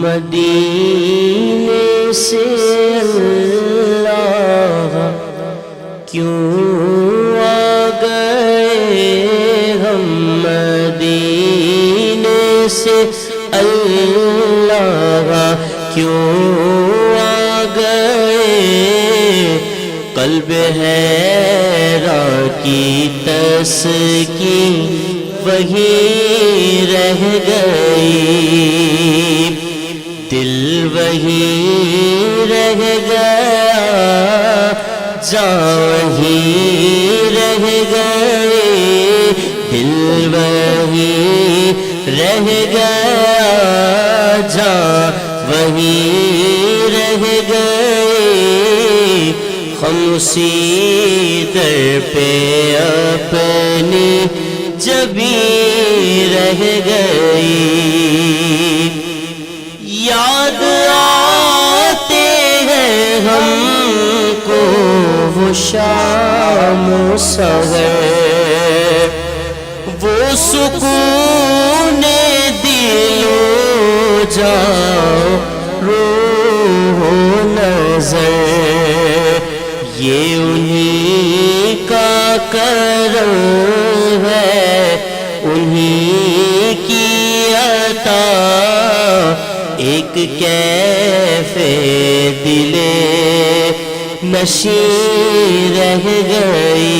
مدینے سے اللہ کیوں آ گئے ہم، مدینے سے اللہ کیوں آ گئے، قلب حیران کی تسکین وہی رہ گئی، دل وہی رہ گیا، جاں وہی رہ گئے، دل وہی رہ گیا، جاں وہی رہ گئے، خاموشی در پہ اپنی جبی رہ گئی، یاد آتے ہیں ہم کو وہ شام و سحر، وہ سکون دل و جان روح و نظر، یہ انہی کا کرم ہے، انہی کی عطا، ایک کیف دل نشیں رہ گئی،